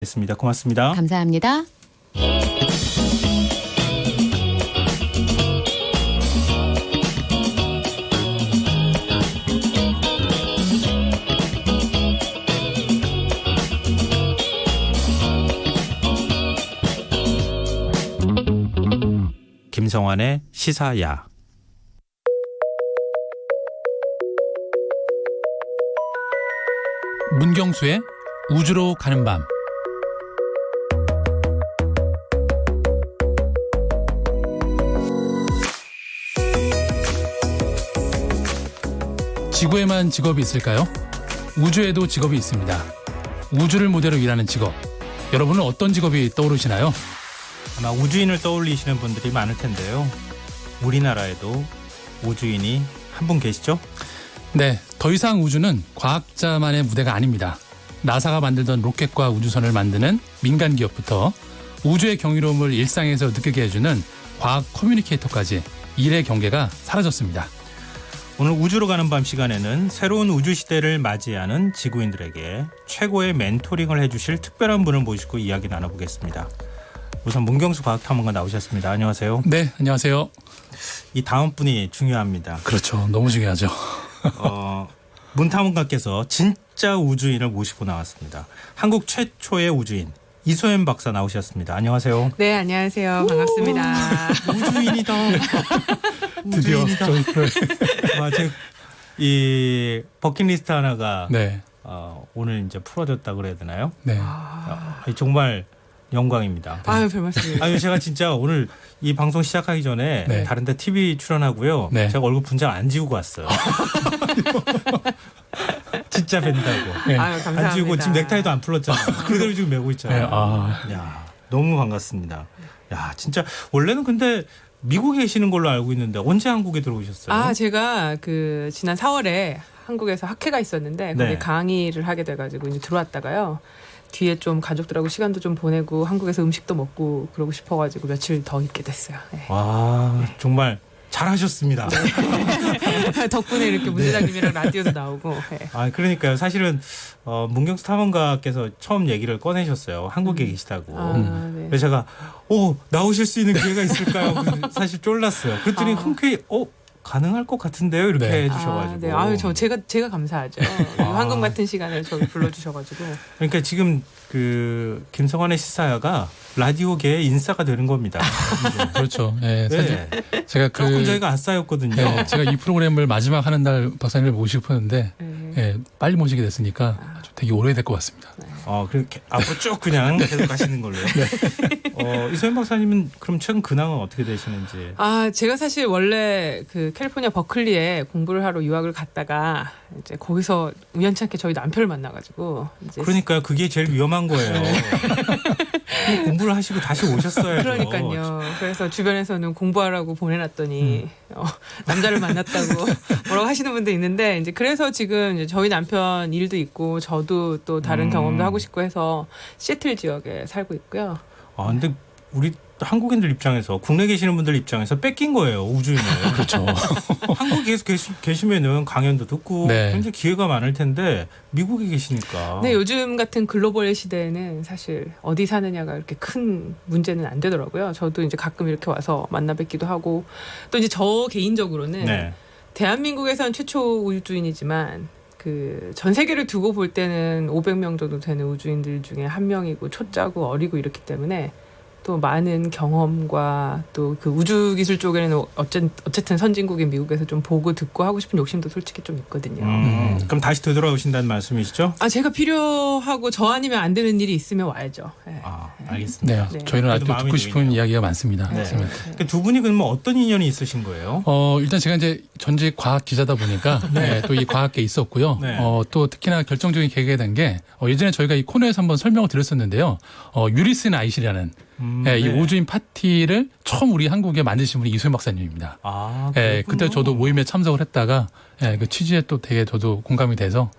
됐습니다. 고맙습니다. 감사합니다. 김성환의 시사야. 문경수의 우주로 가는 밤. 지구에만 직업이 있을까요? 우주에도 직업이 있습니다. 우주를 무대로 일하는 직업. 여러분은 어떤 직업이 떠오르시나요? 아마 우주인을 떠올리시는 분들이 많을 텐데요. 우리나라에도 우주인이 한 분 계시죠? 네, 더 이상 우주는 과학자만의 무대가 아닙니다. 나사가 만들던 로켓과 우주선을 만드는 민간 기업부터 우주의 경이로움을 일상에서 느끼게 해주는 과학 커뮤니케이터까지 일의 경계가 사라졌습니다. 오늘 우주로 가는 밤 시간에는 새로운 우주 시대를 맞이하는 지구인들에게 최고의 멘토링을 해주실 특별한 분을 모시고 이야기 나눠보겠습니다. 우선 문경수 과학탐험가 나오셨습니다. 안녕하세요. 네, 안녕하세요. 이 다음 분이 중요합니다. 그렇죠. 너무 중요하죠. 문 탐험가께서 진짜 우주인을 모시고 나왔습니다. 한국 최초의 우주인 이소연 박사 나오셨습니다. 안녕하세요. 네, 안녕하세요. 반갑습니다. 우주인이다. 드디어 맞아요. 이 버킷리스트 하나가 네, 오늘 이제 풀어졌다 그래야 되나요? 네. 정말 영광입니다. 아유, 별 말씀이에요. 아유, 제가 진짜 오늘 이 방송 시작하기 전에 네. 다른데 TV 출연하고요. 네. 제가 얼굴 분장 안 지우고 왔어요. 진짜 뵌다고. 네. 아유, 감사합니다. 안 지우고 지금 넥타이도 안 풀었잖아요. 그대로 지금 메고 네, 있잖아요. 야, 너무 반갑습니다. 야, 진짜 원래는 근데 미국에 계시는 걸로 알고 있는데 언제 한국에 들어오셨어요? 아, 제가 그 지난 4월에 한국에서 학회가 있었는데 거기 네. 강의를 하게 돼가지고 이제 들어왔다가요. 뒤에 좀 가족들하고 시간도 좀 보내고 한국에서 음식도 먹고 그러고 싶어가지고 며칠 더 있게 됐어요. 네. 와, 정말 잘하셨습니다. 덕분에 이렇게 문대장님이랑 라디오도 나오고. 네. 아, 그러니까요. 사실은 문경수 탐험가께서 처음 얘기를 꺼내셨어요. 한국에 계시다고. 네. 그래서 제가 나오실 수 있는 기회가 있을까요? 사실 쫄랐어요. 그랬더니 흔쾌히 가능할 것 같은데요. 이렇게 네. 해주셔가지고. 네. 아유, 제가 감사하죠. 황금 같은 시간을 저를 불러주셔가지고. 그러니까 지금 그 김성환의 시사야가 라디오계의 인싸가 되는 겁니다. 그렇죠. 네, 사실 네. 제가 조금 저희가 아싸였거든요. 네, 제가 이 프로그램을 마지막 하는 날 박사님을 모시고 싶었는데 네. 빨리 모시게 됐으니까 아주 되게 오래될 것 같습니다. 그렇게 앞으로 쭉 그냥 계속 가시는 걸로요. 이소연 박사님은 그럼 최근 근황은 어떻게 되시는지? 아, 제가 사실 원래 그 캘리포니아 버클리에 공부를 하러 유학을 갔다가 이제 거기서 우연찮게 저희 남편을 만나가지고 이제 그러니까요. 그게 제일 위험한 거예요. 공부를 하시고 다시 오셨어야죠. 그러니까요. 그래서 주변에서는 공부하라고 보내놨더니 남자를 만났다고 뭐라고 하시는 분도 있는데 이제 그래서 지금 이제 저희 남편 일도 있고 저도 또 다른 경험도 하고 싶고 해서 시애틀 지역에 살고 있고요. 근데 우리 한국인들 입장에서 국내 계시는 분들 입장에서 뺏긴 거예요. 우주인을. 그렇죠. 한국에 계속 계시면은 강연도 듣고 네. 굉장히 기회가 많을 텐데 미국에 계시니까. 근데 요즘 같은 글로벌 시대에는 사실 어디 사느냐가 이렇게 큰 문제는 안 되더라고요. 저도 이제 가끔 이렇게 와서 만나 뵙기도 하고 또 이제 저 개인적으로는 네. 대한민국에선 최초 우주인이지만 그 전 세계를 두고 볼 때는 500명 정도 되는 우주인들 중에 한 명이고 초짜고 어리고 이렇기 때문에 또 많은 경험과 또 그 우주 기술 쪽에는 어쨌든 선진국인 미국에서 좀 보고 듣고 하고 싶은 욕심도 솔직히 좀 있거든요. 그럼 다시 되돌아오신다는 말씀이시죠? 제가 필요하고 저 아니면 안 되는 일이 있으면 와야죠. 네. 알겠습니다. 네, 네. 저희는 아직도 마음이 듣고 싶은 놓이네요. 이야기가 많습니다. 네. 선생님. 그러니까 두 분이 그러면 어떤 인연이 있으신 거예요? 일단 제가 이제 전직 과학 기자다 보니까 또 이 과학계에 있었고요. 네. 또 특히나 결정적인 계기가 된 게 예전에 저희가 이 코너에서 한번 설명을 드렸었는데요. 유리슨 아이시라는 이 우주인 파티를 처음 우리 한국에 만드신 분이 이소연 박사님입니다. 그때 저도 모임에 참석을 했다가 그 취지에 또 되게 저도 공감이 돼서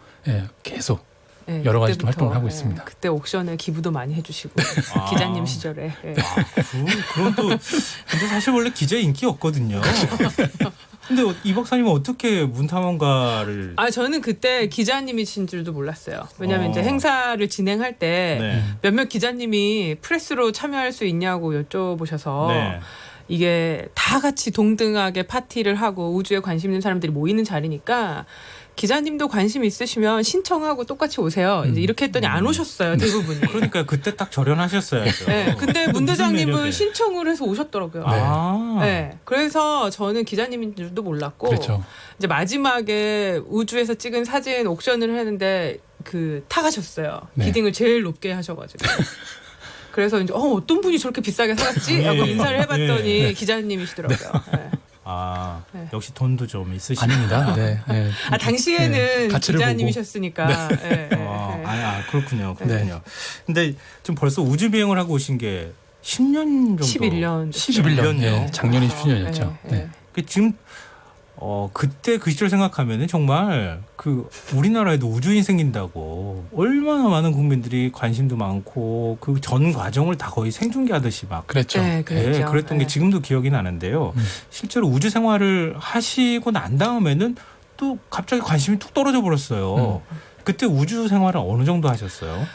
계속 네, 여러 가지 또 그때부터, 활동을 하고 있습니다. 그때 옥션에 기부도 많이 해주시고 기자님 시절에. 네. 그럼 또 근데 사실 원래 기자 인기 없거든요. 근데 이 박사님은 어떻게 문탐험가를? 저는 그때 기자님이신 줄도 몰랐어요. 왜냐하면 이제 행사를 진행할 때 네. 몇몇 기자님이 프레스로 참여할 수 있냐고 여쭤보셔서 네. 이게 다 같이 동등하게 파티를 하고 우주에 관심 있는 사람들이 모이는 자리니까 기자님도 관심 있으시면 신청하고 똑같이 오세요. 이제 이렇게 했더니 안 오셨어요, 대부분이. 그러니까 그때 딱 절연하셨어야죠. 네, 근데 문 무슨 대장님은 매력에? 신청을 해서 오셨더라고요. 네. 그래서 저는 기자님인 줄도 몰랐고 그렇죠. 이제 마지막에 우주에서 찍은 사진 옥션을 했는데 그 타가셨어요. 네. 비딩을 제일 높게 하셔가지고. 그래서 이제 어떤 분이 저렇게 비싸게 살았지? 하고 예. 인사를 해봤더니 예. 기자님이시더라고요. 네. 네. 역시 돈도 좀 있으시네요. 아닙니다. 네. 네. 당시에는 네. 가치를 기자님이셨으니까. 그렇군요. 근데 좀 벌써 우주 비행을 하고 오신 게 10년 정도. 11년. 11년. 예. 작년이 10년이었죠. 네. 네. 지금 그때 그 시절 생각하면은 정말 그 우리나라에도 우주인 생긴다고 얼마나 많은 국민들이 관심도 많고 그 전 과정을 다 거의 생중계하듯이 막 그랬죠. 네, 그랬죠. 그랬던 게 지금도 기억이 나는데요. 실제로 우주 생활을 하시고 난 다음에는 또 갑자기 관심이 툭 떨어져 버렸어요. 그때 우주 생활을 어느 정도 하셨어요?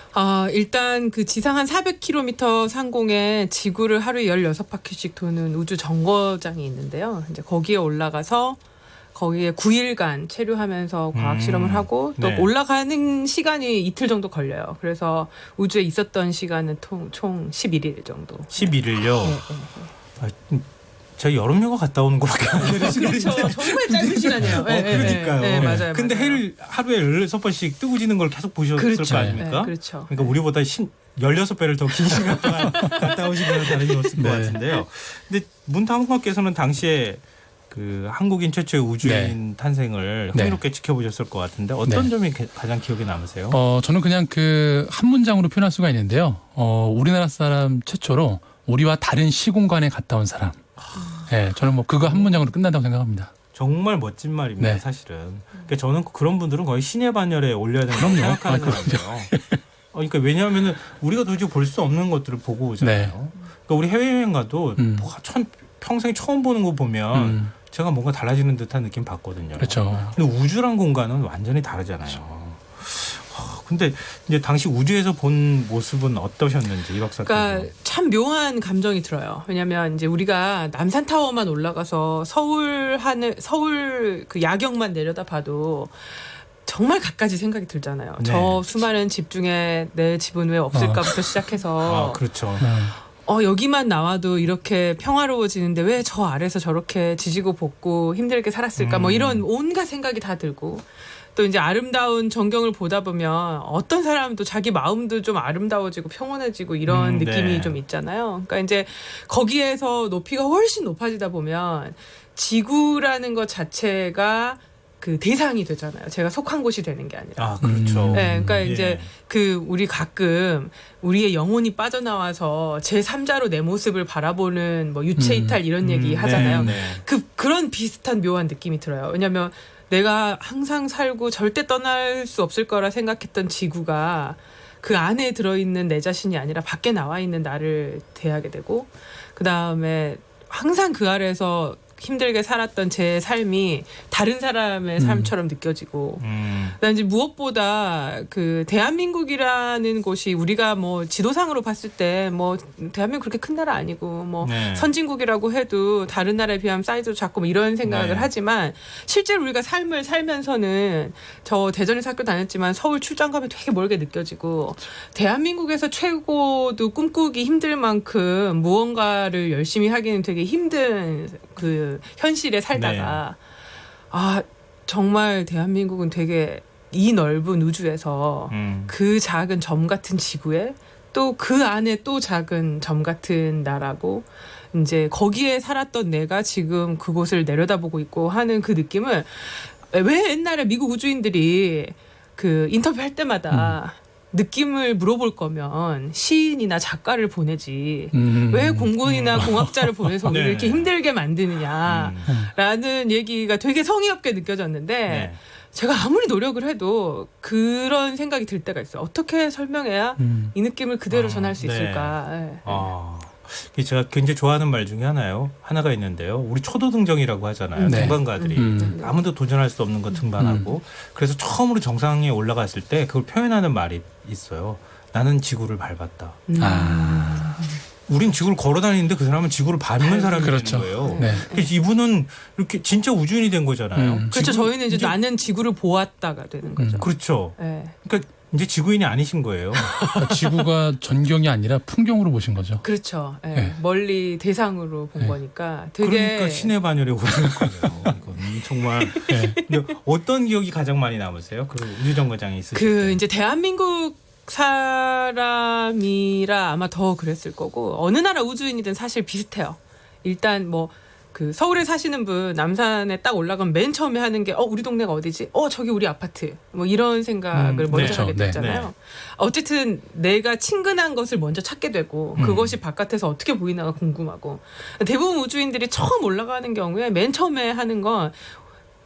일단 그 지상 한 400km 상공에 지구를 하루에 16바퀴씩 도는 우주 정거장이 있는데요. 이제 거기에 올라가서 거기에 9일간 체류하면서 과학 실험을 하고 또 네. 올라가는 시간이 이틀 정도 걸려요. 그래서 우주에 있었던 시간은 총 11일 정도. 11일요. 네. 제가 여름휴가 갔다 오는 거밖에 안 되는 시간인데. 그렇죠. 정말 짧은 시간이에요. 그러니까요. 네, 맞아요. 근데 맞아요. 해를 하루에 16번씩 뜨고 지는 걸 계속 보셨을 그렇죠. 거 아닙니까? 네, 그렇죠. 그러니까 우리보다 16배를 더 긴 시간 동안 갔다 오신 거는 다름이 없을 것 같은데요. 근데 문탐험가께서는 당시에 그 한국인 최초의 우주인 탄생을 흥미롭게 지켜보셨을 것 같은데 어떤 점이 가장 기억에 남으세요? 저는 그냥 그 한 문장으로 표현할 수가 있는데요. 우리나라 사람 최초로 우리와 다른 시공간에 갔다 온 사람. 네, 저는 뭐 그거 한 문장으로 끝난다고 생각합니다. 정말 멋진 말입니다, 네. 사실은. 그러니까 저는 그런 분들은 거의 신의 반열에 올려야 된다고 생각하는 사람이에요. 그러니까 왜냐하면 우리가 도저히 볼 수 없는 것들을 보고 오잖아요. 네. 그러니까 우리 해외여행 가도 평생 처음 보는 거 보면 제가 뭔가 달라지는 듯한 느낌 받거든요. 그렇죠. 근데 우주란 공간은 완전히 다르잖아요. 근데 이제 당시 우주에서 본 모습은 어떠셨는지 이 박사님. 그러니까 참 묘한 감정이 들어요. 왜냐하면 이제 우리가 남산 타워만 올라가서 서울 그 야경만 내려다봐도 정말 갖가지 생각이 들잖아요. 네. 저 수많은 집 중에 내 집은 왜 없을까부터 시작해서 그렇죠. 여기만 나와도 이렇게 평화로워지는데 왜 저 아래서 저렇게 지지고 볶고 힘들게 살았을까? 뭐 이런 온갖 생각이 다 들고 또 이제 아름다운 전경을 보다 보면 어떤 사람도 자기 마음도 좀 아름다워지고 평온해지고 이런 느낌이 네. 좀 있잖아요. 그러니까 이제 거기에서 높이가 훨씬 높아지다 보면 지구라는 것 자체가 그 대상이 되잖아요. 제가 속한 곳이 되는 게 아니라. 그렇죠. 네, 그러니까 예. 이제 우리 가끔 우리의 영혼이 빠져나와서 제3자로 내 모습을 바라보는 뭐 유체 이탈 이런 얘기 하잖아요. 네. 그런 비슷한 묘한 느낌이 들어요. 왜냐하면 내가 항상 살고 절대 떠날 수 없을 거라 생각했던 지구가 그 안에 들어있는 내 자신이 아니라 밖에 나와 있는 나를 대하게 되고 그다음에 항상 그 아래에서 힘들게 살았던 제 삶이 다른 사람의 삶처럼 느껴지고 그다음에 이제 무엇보다 그 대한민국이라는 곳이 우리가 뭐 지도상으로 봤을 때 뭐 대한민국 그렇게 큰 나라 아니고 뭐 네. 선진국이라고 해도 다른 나라에 비하면 사이즈도 작고 뭐 이런 생각을 네. 하지만 실제로 우리가 삶을 살면서는 저 대전에서 학교 다녔지만 서울 출장 가면 되게 멀게 느껴지고 대한민국에서 최고도 꿈꾸기 힘들 만큼 무언가를 열심히 하기는 되게 힘든 그 현실에 살다가 정말 대한민국은 되게 이 넓은 우주에서 그 작은 점 같은 지구에 또 그 안에 또 작은 점 같은 나라고 이제 거기에 살았던 내가 지금 그곳을 내려다보고 있고 하는 그 느낌을 왜 옛날에 미국 우주인들이 그 인터뷰할 때마다 느낌을 물어볼 거면 시인이나 작가를 보내지 왜 공군이나 공학자를 보내서 우리를 네. 이렇게 힘들게 만드느냐라는 얘기가 되게 성의 없게 느껴졌는데 네. 제가 아무리 노력을 해도 그런 생각이 들 때가 있어요. 어떻게 설명해야 이 느낌을 그대로 전할 수 네. 있을까? 네. 제가 굉장히 좋아하는 말 중에 하나가 있는데요. 우리 초도등정이라고 하잖아요. 네. 등반가들이 아무도 도전할 수 없는 거 등반하고 그래서 처음으로 정상에 올라갔을 때 그걸 표현하는 말이 있어요. 나는 지구를 밟았다. 우린 지구를 걸어 다니는데 그 사람은 지구를 밟는 사람이 그렇죠. 되는 거예요. 네. 그래서 이분은 이렇게 진짜 우주인이 된 거잖아요. 그렇죠. 저희는 이제 나는 지구를 보았다가 되는 거죠. 그렇죠. 네. 그러니까 이제 지구인이 아니신 거예요. 그러니까 지구가 전경이 아니라 풍경으로 보신 거죠. 그렇죠. 네. 네. 멀리 대상으로 본 네. 거니까 되게 그러니까 신의 반열에 오르는 거예요. 이건 정말. 네. 근데 어떤 기억이 가장 많이 남으세요? 그 우주정거장에 있으실 때. 이제 대한민국 사람이라 아마 더 그랬을 거고 어느 나라 우주인이든 사실 비슷해요. 일단 뭐 그 서울에 사시는 분 남산에 딱 올라가면 맨 처음에 하는 게 우리 동네가 어디지? 저기 우리 아파트. 뭐 이런 생각을 먼저 그렇죠. 하게 네. 됐잖아요. 네. 어쨌든 내가 친근한 것을 먼저 찾게 되고 그것이 바깥에서 어떻게 보이나가 궁금하고 대부분 우주인들이 처음 올라가는 경우에 맨 처음에 하는 건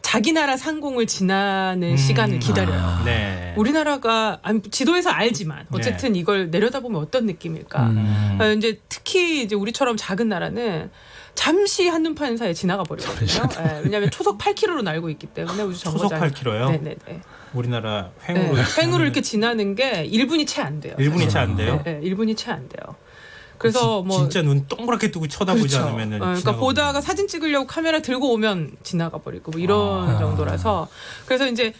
자기 나라 상공을 지나는 시간을 기다려요. 네. 우리나라가 지도에서 알지만 어쨌든 이걸 내려다보면 어떤 느낌일까? 이제 특히 이제 우리처럼 작은 나라는 잠시 한눈판 사이에 지나가 버리거든요. 네, 왜냐하면 초속 8km로 날고 있기 때문에 우주 정거장. 초속 8km요? 네네네. 우리나라 횡으로 횡으로 이렇게 지나는 게 1분이 채 안 돼요. 1분이 채 안 돼요? 네, 1분이 채 안 돼요. 그래서 뭐 진짜 눈 동그랗게 뜨고 쳐다보지 그렇죠. 않으면은 그러니까 보다가 사진 찍으려고 카메라 들고 오면 지나가 버리고 뭐 이런 정도라서 그래서 이제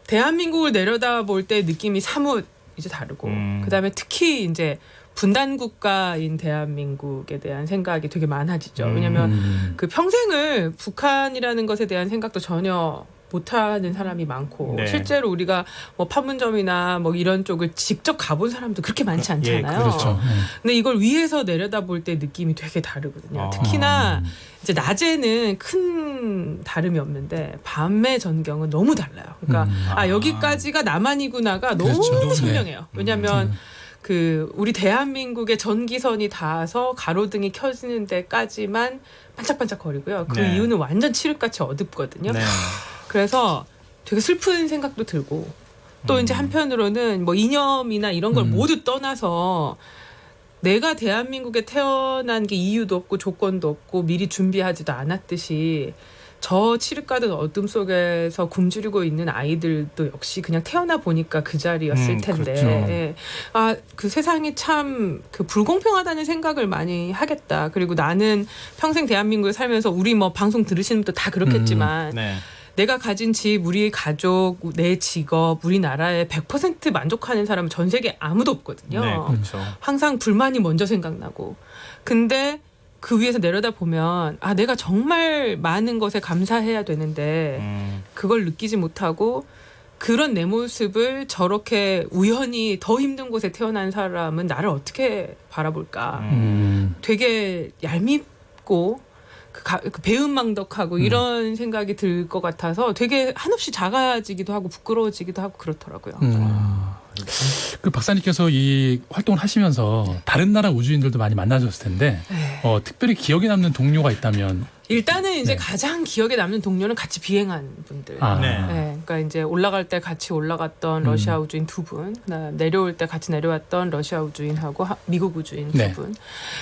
대한민국을 내려다볼 때 느낌이 사뭇 이제 다르고 그다음에 특히 이제 분단 국가인 대한민국에 대한 생각이 되게 많아지죠. 왜냐하면 그 평생을 북한이라는 것에 대한 생각도 전혀 못하는 사람이 많고 네. 실제로 우리가 뭐 판문점이나 뭐 이런 쪽을 직접 가본 사람도 그렇게 많지 않잖아요. 그렇죠. 근데 이걸 위에서 내려다볼 때 느낌이 되게 다르거든요. 특히나 이제 낮에는 큰 다름이 없는데 밤의 전경은 너무 달라요. 그러니까 여기까지가 남한이구나가 너무 그렇죠. 선명해요. 왜냐하면 그 우리 대한민국의 전기선이 닿아서 가로등이 켜지는 데까지만 반짝반짝거리고요. 그 네. 이유는 완전 칠흑같이 어둡거든요. 네. 그래서 되게 슬픈 생각도 들고 또 이제 한편으로는 뭐 이념이나 이런 걸 모두 떠나서 내가 대한민국에 태어난 게 이유도 없고 조건도 없고 미리 준비하지도 않았듯이 저 칠흑가든 어둠 속에서 굶주리고 있는 아이들도 역시 그냥 태어나 보니까 그 자리였을 텐데 그렇죠. 예. 그 세상이 참 그 불공평하다는 생각을 많이 하겠다. 그리고 나는 평생 대한민국에 살면서 우리 뭐 방송 들으시는 분도 다 그렇겠지만 네. 내가 가진 집, 우리 가족, 내 직업, 우리나라에 100% 만족하는 사람은 전 세계에 아무도 없거든요. 네, 그렇죠. 항상 불만이 먼저 생각나고. 근데 그 위에서 내려다보면 내가 정말 많은 것에 감사해야 되는데 그걸 느끼지 못하고 그런 내 모습을 저렇게 우연히 더 힘든 곳에 태어난 사람은 나를 어떻게 바라볼까. 되게 얄밉고 그 배은망덕하고 이런 생각이 들 것 같아서 되게 한없이 작아지기도 하고 부끄러워지기도 하고 그렇더라고요. 그 박사님께서 이 활동을 하시면서 다른 나라 우주인들도 많이 만나셨을 텐데 특별히 기억에 남는 동료가 있다면 일단은 이제 가장 기억에 남는 동료는 같이 비행한 분들. 네. 그러니까 이제 올라갈 때 같이 올라갔던 러시아 우주인 2분, 그다음 내려올 때 같이 내려왔던 러시아 우주인하고 미국 우주인 2분.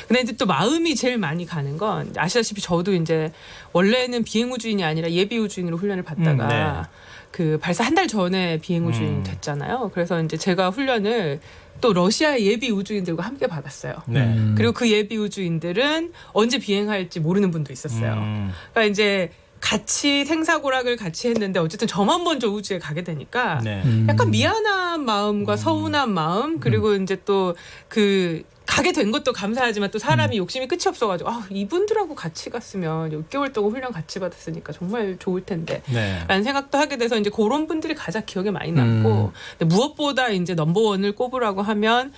근데 이제 또 마음이 제일 많이 가는 건 아시다시피 저도 이제 원래는 비행 우주인이 아니라 예비 우주인으로 훈련을 받다가 그 발사 한 달 전에 비행 우주인이 됐잖아요. 그래서 이제 제가 훈련을 또 러시아의 예비 우주인들과 함께 받았어요. 네. 그리고 그 예비 우주인들은 언제 비행할지 모르는 분도 있었어요. 그러니까 이제 같이 생사고락을 같이 했는데 어쨌든 저만 먼저 우주에 가게 되니까 약간 미안한 마음과 서운한 마음 그리고 이제 또 그 가게 된 것도 감사하지만 또 사람이 욕심이 끝이 없어가지고 이분들하고 같이 갔으면 6개월 동안 훈련 같이 받았으니까 정말 좋을 텐데 라는 생각도 하게 돼서 이제 그런 분들이 가장 기억에 많이 남고 근데 무엇보다 이제 넘버원을 꼽으라고 하면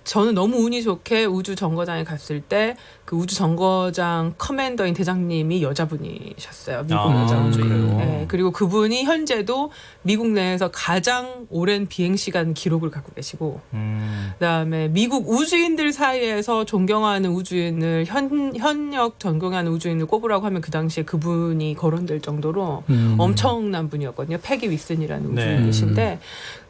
저는 너무 운이 좋게 우주 정거장에 갔을 때 그 우주 정거장 커맨더인 대장님이 여자분이셨어요. 미국 여자 우주인. 네, 그리고 그분이 현재도 미국 내에서 가장 오랜 비행 시간 기록을 갖고 계시고, 그다음에 미국 우주인들 사이에서 존경하는 우주인을 현역 존경하는 우주인을 꼽으라고 하면 그 당시에 그분이 거론될 정도로 엄청난 분이었거든요. 패기 윗슨이라는 우주인이신데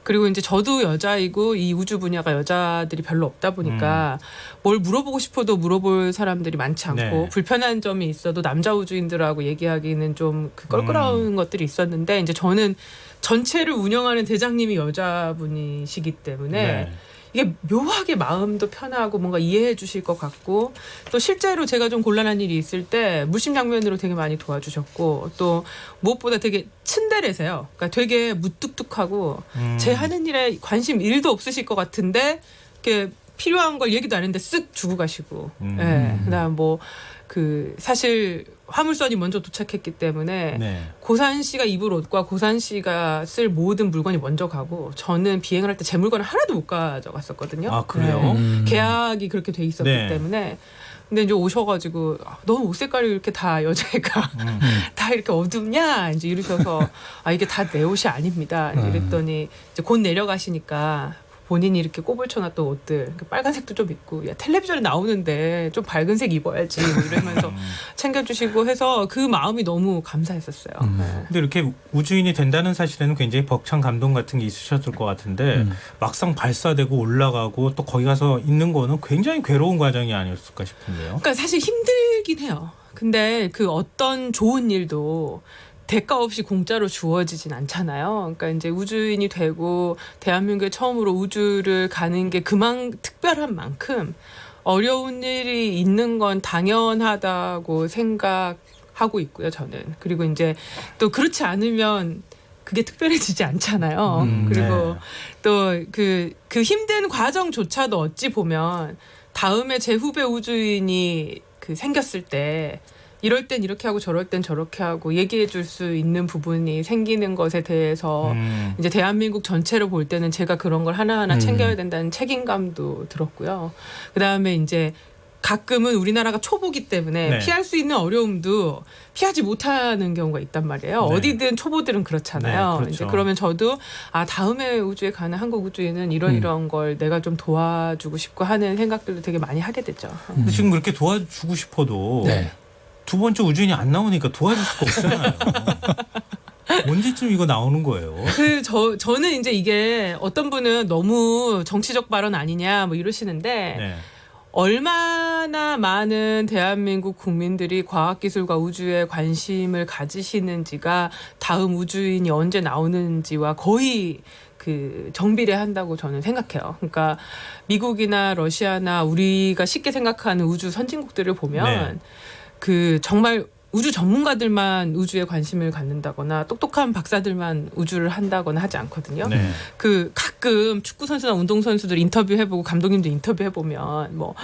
그리고 이제 저도 여자이고 이 우주 분야가 여자들이 별로 없다 보니까 뭘 물어보고 싶어도 물어볼 사람들이 많지 않고 네. 불편한 점이 있어도 남자 우주인들하고 얘기하기는 좀 그 껄끄러운 것들이 있었는데 이제 저는 전체를 운영하는 대장님이 여자분이시기 때문에 네. 이게 묘하게 마음도 편하고 뭔가 이해해 주실 것 같고 또 실제로 제가 좀 곤란한 일이 있을 때 물심양면으로 되게 많이 도와주셨고 또 무엇보다 되게 츤데레세요. 그러니까 되게 무뚝뚝하고 제 하는 일에 관심 1도 없으실 것 같은데 이렇게 필요한 걸 얘기도 안 했는데 쓱 주고 가시고 예. 그다음 뭐 그 사실 화물선이 먼저 도착했기 때문에 네. 고산 씨가 입을 옷과 고산 씨가 쓸 모든 물건이 먼저 가고 저는 비행을 할 때 제 물건을 하나도 못 가져갔었거든요. 아, 그래요? 계약이 그렇게 돼 있었기 네. 때문에. 근데 이제 오셔가지고 너무 옷 색깔이 이렇게 다 여자애가 다 이렇게 어둡냐 이제 이러셔서 아 이게 다 내 옷이 아닙니다. 이제 이랬더니 이제 곧 내려가시니까. 본인이 이렇게 꼽을 쳐놨던 옷들 빨간색도 좀 있고 야 텔레비전에 나오는데 좀 밝은 색 입어야지 뭐 이러면서 챙겨주시고 해서 그 마음이 너무 감사했었어요. 네. 근데 이렇게 우주인이 된다는 사실에는 굉장히 벅찬 감동 같은 게 있으셨을 것 같은데 막상 발사되고 올라가고 또 거기 가서 있는 거는 굉장히 괴로운 과정이 아니었을까 싶은데요. 그러니까 사실 힘들긴 해요. 근데 그 어떤 좋은 일도 대가 없이 공짜로 주어지진 않잖아요. 그러니까 이제 우주인이 되고 대한민국에 처음으로 우주를 가는 게 그만 특별한 만큼 어려운 일이 있는 건 당연하다고 생각하고 있고요. 저는. 그리고 이제 또 그렇지 않으면 그게 특별해지지 않잖아요. 그리고 네. 또 그 힘든 과정조차도 어찌 보면 다음에 제 후배 우주인이 그 생겼을 때 이럴 땐 이렇게 하고 저럴 땐 저렇게 하고 얘기해 줄 수 있는 부분이 생기는 것에 대해서 이제 대한민국 전체로 볼 때는 제가 그런 걸 하나하나 챙겨야 된다는 책임감도 들었고요. 그다음에 이제 가끔은 우리나라가 초보기 때문에 네. 피할 수 있는 어려움도 피하지 못하는 경우가 있단 말이에요. 네. 어디든 초보들은 그렇잖아요. 네, 그렇죠. 이제 그러면 저도 아 다음에 우주에 가는 한국 우주인은 이런 걸 내가 좀 도와주고 싶고 하는 생각들도 되게 많이 하게 되죠. 근데 지금 그렇게 도와주고 싶어도 네. 두 번째 우주인이 안 나오니까 도와줄 수가 없잖아요. 언제쯤 이거 나오는 거예요? 저는 이제 이게 어떤 분은 너무 정치적 발언 아니냐 뭐 이러시는데 네. 얼마나 많은 대한민국 국민들이 과학기술과 우주에 관심을 가지시는지가 다음 우주인이 언제 나오는지와 거의 그 정비례한다고 저는 생각해요. 그러니까 미국이나 러시아나 우리가 쉽게 생각하는 우주 선진국들을 보면 네. 그 정말 우주 전문가들만 우주에 관심을 갖는다거나 똑똑한 박사들만 우주를 한다거나 하지 않거든요. 네. 그 가끔 축구 선수나 운동 선수들 인터뷰해보고 감독님도 인터뷰해보면 뭐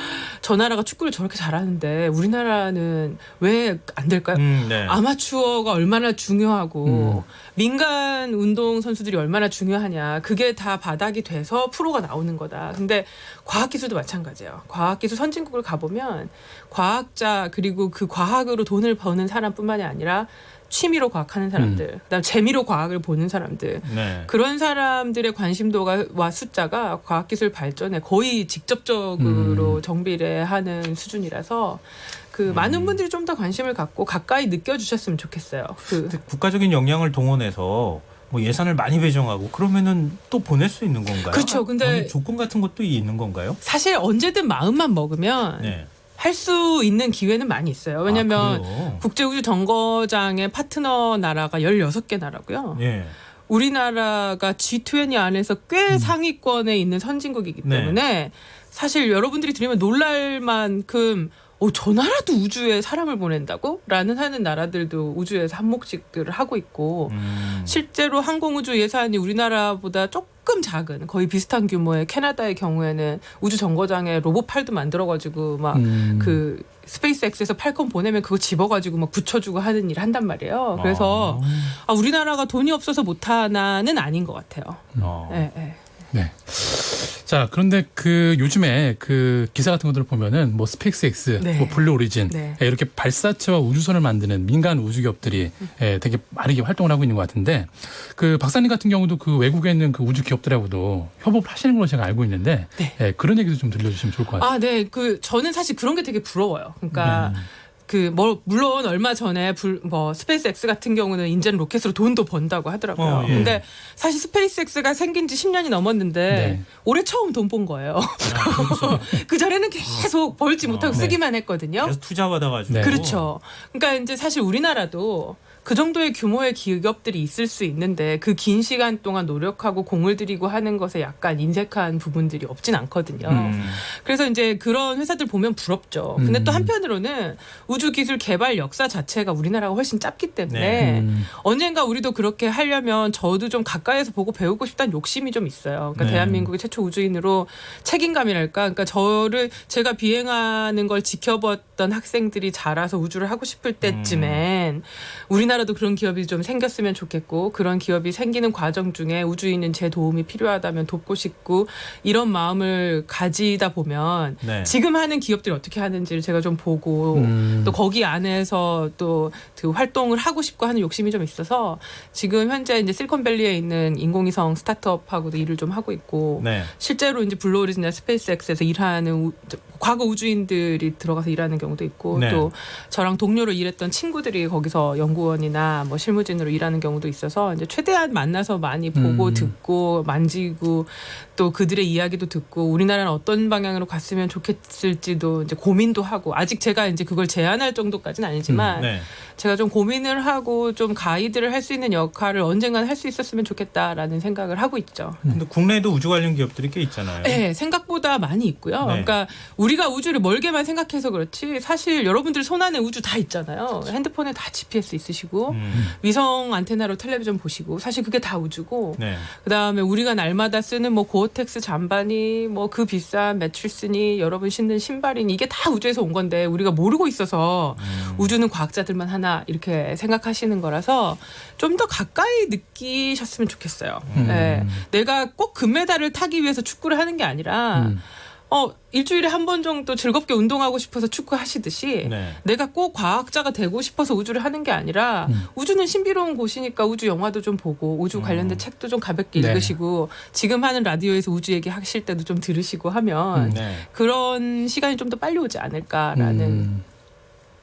저 나라가 축구를 저렇게 잘하는데 우리나라는 왜 안 될까요? 네. 아마추어가 얼마나 중요하고 민간 운동 선수들이 얼마나 중요하냐. 그게 다 바닥이 돼서 프로가 나오는 거다. 근데 과학기술도 마찬가지예요. 과학기술 선진국을 가보면 과학자 그리고 그 과학으로 돈을 버는 사람뿐만이 아니라 취미로 과학하는 사람들, 그다음 재미로 과학을 보는 사람들, 네. 그런 사람들의 관심도와 숫자가 과학기술 발전에 거의 직접적으로 정비례하는 수준이라서 그 많은 분들이 좀 더 관심을 갖고 가까이 느껴주셨으면 좋겠어요. 근데 국가적인 역량을 동원해서 뭐 예산을 많이 배정하고 그러면은 또 보낼 수 있는 건가요? 그렇죠. 근데 아니, 조건 같은 것도 있는 건가요? 사실 언제든 마음만 먹으면 네. 할 수 있는 기회는 많이 있어요. 왜냐하면 국제우주정거장의 파트너 나라가 16개 나라고요. 예. 우리나라가 G20 안에서 꽤 상위권에 있는 선진국이기 때문에 사실 여러분들이 들으면 놀랄 만큼 저 나라도 우주에 사람을 보낸다고? 라는 하는 나라들도 우주에서 한몫씩들을 하고 있고 실제로 항공우주 예산이 우리나라보다 조금 작은 거의 비슷한 규모의 캐나다의 경우에는 우주 정거장에 로봇팔도 만들어가지고 막 그 스페이스X에서 팔콘 보내면 그거 집어가지고 막 붙여주고 하는 일을 한단 말이에요. 그래서 우리나라가 돈이 없어서 못하나는 아닌 것 같아요. 네, 네. 네. 자, 그런데 그 요즘에 그 기사 같은 것들을 보면은 뭐 스페이스X, 네. 뭐 블루 오리진 네. 이렇게 발사체와 우주선을 만드는 민간 우주 기업들이 되게 많이 활동을 하고 있는 것 같은데 그 박사님 같은 경우도 그 외국에 있는 그 우주 기업들하고도 협업을 하시는 걸로 제가 알고 있는데 네. 그런 얘기도 좀 들려주시면 좋을 것 같아요. 네. 저는 사실 그런 게 되게 부러워요. 그러니까 물론 얼마 전에 스페이스X 같은 경우는 이제는 로켓으로 돈도 번다고 하더라고요. 예. 근데 사실 스페이스X가 생긴 지 10년이 넘었는데 네. 올해 처음 돈 번 거예요. 그 전에는 계속 벌지 못하고 네. 쓰기만 했거든요. 계속 투자 받아가지고. 네. 그렇죠. 그러니까 이제 사실 우리나라도 그 정도의 규모의 기업들이 있을 수 있는데 그 긴 시간 동안 노력하고 공을 들이고 하는 것에 약간 인색한 부분들이 없진 않거든요. 그래서 이제 그런 회사들 보면 부럽죠. 근데 또 한편으로는 우주기술 개발 역사 자체가 우리나라가 훨씬 짧기 때문에 네. 언젠가 우리도 그렇게 하려면 저도 좀 가까이서 보고 배우고 싶다는 욕심이 좀 있어요. 그러니까 네. 대한민국의 최초 우주인으로 책임감이랄까. 그러니까 제가 비행하는 걸 지켜봤던 학생들이 자라서 우주를 하고 싶을 때쯤엔 우리나라도 그런 기업이 좀 생겼으면 좋겠고 그런 기업이 생기는 과정 중에 우주인은 제 도움이 필요하다면 돕고 싶고 이런 마음을 가지다 보면 네. 지금 하는 기업들이 어떻게 하는지를 제가 좀 보고 또 거기 안에서 또 그 활동을 하고 싶고 하는 욕심이 좀 있어서 지금 현재 이제 실리콘밸리에 있는 인공위성 스타트업하고도 일을 좀 하고 있고 네. 실제로 이제 블루오리진이나 스페이스X에서 일하는 과거 우주인들이 들어가서 일하는 경우도 있고 네. 또 저랑 동료로 일했던 친구들이 거기서 연구원이나 뭐 실무진으로 일하는 경우도 있어서 이제 최대한 만나서 많이 보고 듣고 만지고 또 그들의 이야기도 듣고 우리나라는 어떤 방향으로 갔으면 좋겠을지도 이제 고민도 하고 아직 제가 이제 그걸 제안할 정도까지는 아니지만 네. 제가 좀 고민을 하고 좀 가이드를 할 수 있는 역할을 언젠간 할 수 있었으면 좋겠다라는 생각을 하고 있죠. 근데 국내에도 우주 관련 기업들이 꽤 있잖아요. 네, 생각보다 많이 있고요. 네. 그러니까 우리가 우주를 멀게만 생각해서 그렇지 사실 여러분들 손안에 우주 다 있잖아요. 핸드폰에 다 GPS 있으시고 위성 안테나로 텔레비전 보시고 사실 그게 다 우주고 네. 그다음에 우리가 날마다 쓰는 뭐 고어텍스 잠바니 뭐 그 비싼 매트리스니 여러분 신는 신발이니 이게 다 우주에서 온 건데 우리가 모르고 있어서 우주는 과학자들만 하나 이렇게 생각하시는 거라서 좀 더 가까이 느끼셨으면 좋겠어요. 네. 내가 꼭 금메달을 타기 위해서 축구를 하는 게 아니라 일주일에 한 번 정도 즐겁게 운동하고 싶어서 축구 하시듯이 네. 내가 꼭 과학자가 되고 싶어서 우주를 하는 게 아니라 우주는 신비로운 곳이니까 우주 영화도 좀 보고 우주 관련된 책도 좀 가볍게 네. 읽으시고 지금 하는 라디오에서 우주 얘기 하실 때도 좀 들으시고 하면 네. 그런 시간이 좀 더 빨리 오지 않을까라는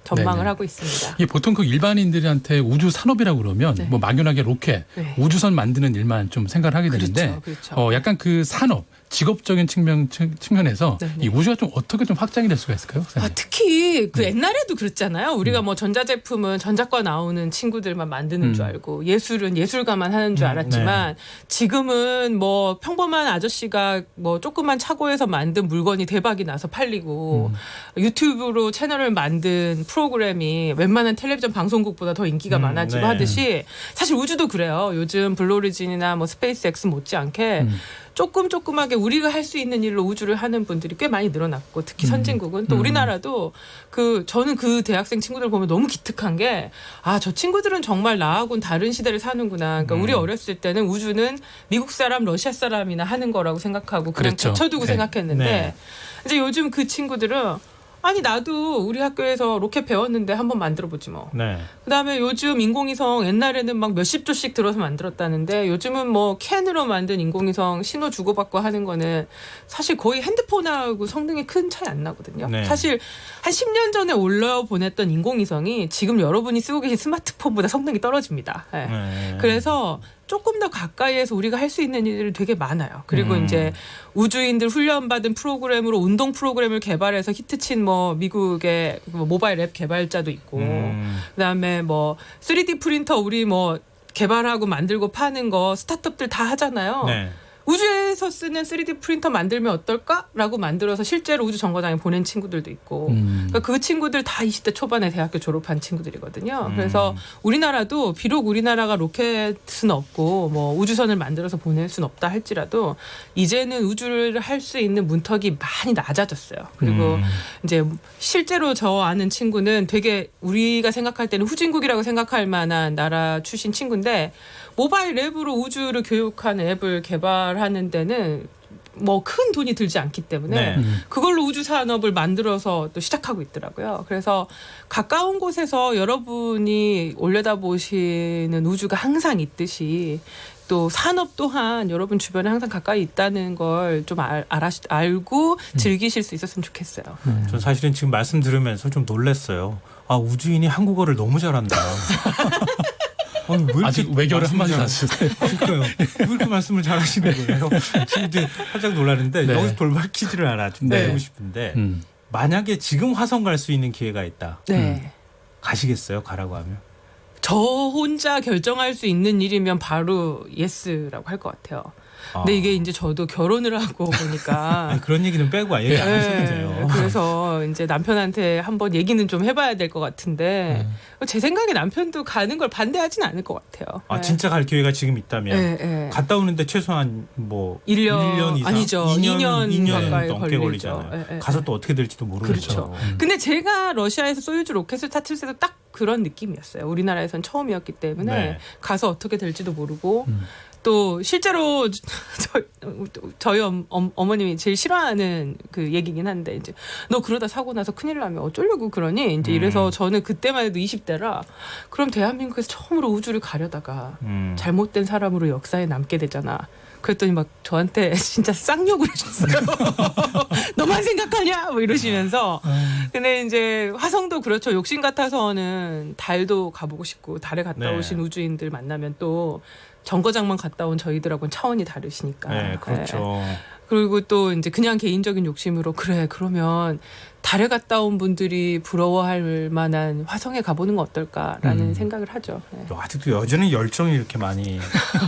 전망을 네네. 하고 있습니다. 이게 보통 그 일반인들한테 우주 산업이라고 그러면 네. 뭐 막연하게 로켓, 네. 우주선 만드는 일만 좀 생각을 하게 되는데 그렇죠. 약간 그 산업, 직업적인 측면에서 네네. 이 우주가 좀 어떻게 좀 확장이 될 수가 있을까요? 특히 그 옛날에도 그랬잖아요. 우리가 뭐 전자제품은 전자과 나오는 친구들만 만드는 줄 알고 예술은 예술가만 하는 줄 알았지만 지금은 뭐 평범한 아저씨가 뭐 조그만 차고에서 만든 물건이 대박이 나서 팔리고 유튜브로 채널을 만든 프로그램이 웬만한 텔레비전 방송국보다 더 인기가 많아지고 네. 하듯이 사실 우주도 그래요. 요즘 블루오리진이나 뭐 스페이스X 못지않게 조금하게 우리가 할 수 있는 일로 우주를 하는 분들이 꽤 많이 늘어났고 특히 선진국은 또 우리나라도 저는 그 대학생 친구들 보면 너무 기특한 게 저 친구들은 정말 나하고는 다른 시대를 사는구나. 그러니까 우리 어렸을 때는 우주는 미국 사람, 러시아 사람이나 하는 거라고 생각하고 그냥 그랬죠. 제쳐두고 네. 생각했는데 네. 이제 요즘 그 친구들은 아니 나도 우리 학교에서 로켓 배웠는데 한번 만들어보지 뭐. 네. 그다음에 요즘 인공위성 옛날에는 막 몇십 조씩 들어서 만들었다는데 요즘은 뭐 캔으로 만든 인공위성 신호 주고받고 하는 거는 사실 거의 핸드폰하고 성능이 큰 차이 안 나거든요. 네. 사실 한 10년 전에 올려보냈던 인공위성이 지금 여러분이 쓰고 계신 스마트폰보다 성능이 떨어집니다. 네. 네. 그래서 조금 더 가까이에서 우리가 할 수 있는 일들이 되게 많아요. 그리고 이제 우주인들 훈련받은 프로그램으로 운동 프로그램을 개발해서 히트친 뭐 미국의 모바일 앱 개발자도 있고 그다음에 뭐 3D 프린터 우리 뭐 개발하고 만들고 파는 거 스타트업들 다 하잖아요. 네. 우주에서 쓰는 3D 프린터 만들면 어떨까라고 만들어서 실제로 우주 정거장에 보낸 친구들도 있고 그러니까 그 친구들 다 20대 초반에 대학교 졸업한 친구들이거든요. 그래서 우리나라도 비록 우리나라가 로켓은 없고 뭐 우주선을 만들어서 보낼 수는 없다 할지라도 이제는 우주를 할 수 있는 문턱이 많이 낮아졌어요. 그리고 이제 실제로 저 아는 친구는 되게 우리가 생각할 때는 후진국이라고 생각할 만한 나라 출신 친구인데 모바일 앱으로 우주를 교육하는 앱을 개발하는 데는 뭐 큰 돈이 들지 않기 때문에 네. 그걸로 우주 산업을 만들어서 또 시작하고 있더라고요. 그래서 가까운 곳에서 여러분이 올려다보시는 우주가 항상 있듯이 또 산업 또한 여러분 주변에 항상 가까이 있다는 걸 좀 알고 즐기실 수 있었으면 좋겠어요. 전 사실은 지금 말씀 들으면서 좀 놀랐어요. 아, 우주인이 한국어를 너무 잘한다. 아니, 왜 이렇게 아직 외교를 한마디 안 하시네요. 그러니까요. 왜 이렇게 말씀을 잘하시는 거예요? 지금 살짝 놀랐는데 네. 여기서 돌발 퀴즈를 하나 좀 네. 내고 싶은데 만약에 지금 화성 갈 수 있는 기회가 있다. 네. 가시겠어요? 가라고 하면? 저 혼자 결정할 수 있는 일이면 바로 예스라고 할 것 같아요. 근데 이게 이제 저도 결혼을 하고 보니까 아니, 그런 얘기는 빼고 얘기 안 하셔도 돼요. 그래서 이제 남편한테 한번 얘기는 좀 해봐야 될 것 같은데 제 생각에 남편도 가는 걸 반대하진 않을 것 같아요. 아, 진짜 갈 기회가 지금 있다면 갔다 오는데 최소한 뭐 1년 이상 아니죠. 2년 가까이 넘게 걸리죠. 걸리잖아요. 가서 또 어떻게 될지도 모르죠. 그렇죠. 근데 제가 러시아에서 소유주 로켓을 탔을 때도 딱 그런 느낌이었어요. 우리나라에선 처음이었기 때문에 네. 가서 어떻게 될지도 모르고 또 실제로 저희 어머님이 제일 싫어하는 그 얘기긴 한데 이제 너 그러다 사고 나서 큰일 나면 어쩌려고 그러니 이제 이래서 저는 그때만 해도 20대라 그럼 대한민국에서 처음으로 우주를 가려다가 잘못된 사람으로 역사에 남게 되잖아. 그랬더니 막 저한테 진짜 쌍욕을 하셨어요. 너만 생각하냐? 뭐 이러시면서. 근데 이제 화성도 그렇죠. 욕심 같아서는 달도 가보고 싶고 달에 갔다 네. 오신 우주인들 만나면 또 정거장만 갔다 온 저희들하고는 차원이 다르시니까. 네, 그렇죠. 그리고 또 이제 그냥 개인적인 욕심으로 그래 그러면 달에 갔다 온 분들이 부러워할 만한 화성에 가보는 건 어떨까라는 생각을 하죠. 네. 아직도 여전히 열정이 이렇게 많이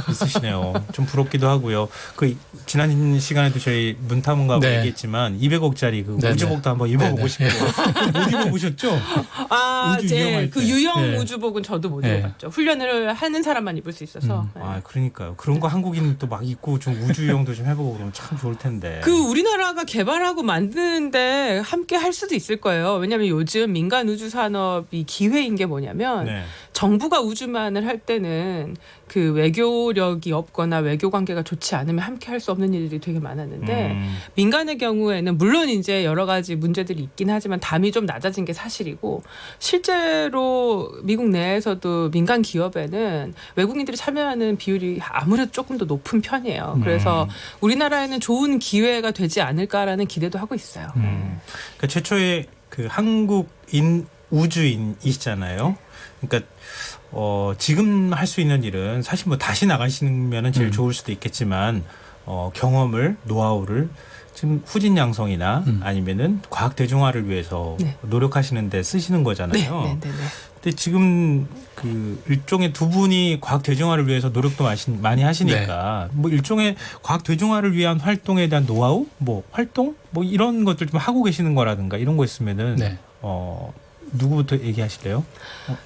있으시네요. 좀 부럽기도 하고요. 그 지난 시간에도 저희 문탐험가고 네. 얘기했지만 200억짜리 그 네네. 우주복도 한번 입어보고 싶고 못 입어보셨죠? 우주 이용할 그 때. 유형 네. 우주복은 저도 못 네. 입어봤죠. 훈련을 하는 사람만 입을 수 있어서. 네. 아, 그러니까요. 그런 거 한국인 또 막 입고 좀 우주 이용도 좀 해보고 그러면 참 좋을 텐데. 그 우리나라가 개발하고 만드는데 함께 할 수도 있을 거예요. 왜냐하면 요즘 민간 우주 산업이 기회인 게 뭐냐면 네. 정부가 우주만을 할 때는 그 외교력이 없거나 외교 관계가 좋지 않으면 함께 할 수 없는 일들이 되게 많았는데 민간의 경우에는 물론 이제 여러 가지 문제들이 있긴 하지만 담이 좀 낮아진 게 사실이고 실제로 미국 내에서도 민간 기업에는 외국인들이 참여하는 비율이 아무래도 조금 더 높은 편이에요. 그래서 우리나라에는 좋은 기회가 되지 않을까라는 기대도 하고 있어요. 그러니까 최초의 그 한국인 우주인이시잖아요. 그러니까 지금 할 수 있는 일은 사실 뭐 다시 나가시면은 제일 좋을 수도 있겠지만 경험을 노하우를 지금 후진 양성이나 아니면은 과학 대중화를 위해서 네. 노력하시는데 쓰시는 거잖아요. 네. 근데 지금 그 일종의 두 분이 과학 대중화를 위해서 노력도 많이 하시니까 뭐 일종의 과학 대중화를 위한 활동에 대한 노하우, 뭐 활동, 뭐 이런 것들 좀 하고 계시는 거라든가 이런 거 있으면은 네. 누구부터 얘기하실래요?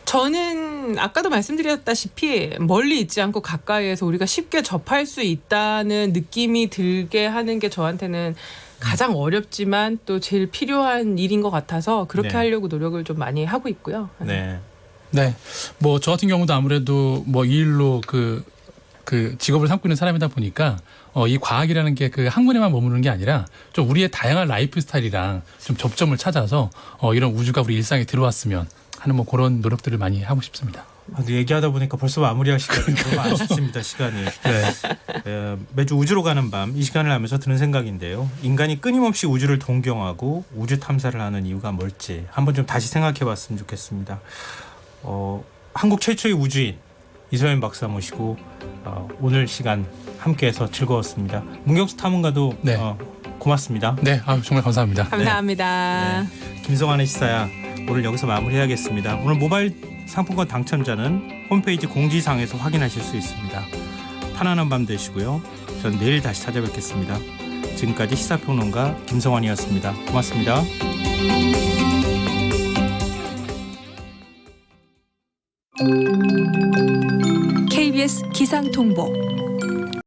저는 아까도 말씀드렸다시피 멀리 있지 않고 가까이에서 우리가 쉽게 접할 수 있다는 느낌이 들게 하는 게 저한테는 가장 어렵지만 또 제일 필요한 일인 것 같아서 그렇게 네. 하려고 노력을 좀 많이 하고 있고요. 네. 네. 뭐 저 같은 경우도 아무래도 뭐 이 일로 그 직업을 삼고 있는 사람이다 보니까 이 과학이라는 게 그 학문에만 머무르는 게 아니라 좀 우리의 다양한 라이프 스타일이랑 좀 접점을 찾아서 이런 우주가 우리 일상에 들어왔으면 하는 뭐 그런 노력들을 많이 하고 싶습니다. 근데 얘기하다 보니까 벌써 마무리할 시간이 너무 아쉽습니다. 시간이. 네. 매주 우주로 가는 밤 이 시간을 하면서 드는 생각인데요. 인간이 끊임없이 우주를 동경하고 우주 탐사를 하는 이유가 뭘지 한번 좀 다시 생각해봤으면 좋겠습니다. 한국 최초의 우주인 이소연 박사 모시고 오늘 시간 함께해서 즐거웠습니다. 문경수 탐험가도 네. 고맙습니다. 네, 정말 감사합니다. 감사합니다. 네. 김성환의 시사야 오늘 여기서 마무리해야겠습니다. 오늘 모바일 상품권 당첨자는 홈페이지 공지사항에서 확인하실 수 있습니다. 편안한 밤 되시고요. 전 내일 다시 찾아뵙겠습니다. 지금까지 시사평론가 김성환이었습니다. 고맙습니다. KBS 기상통보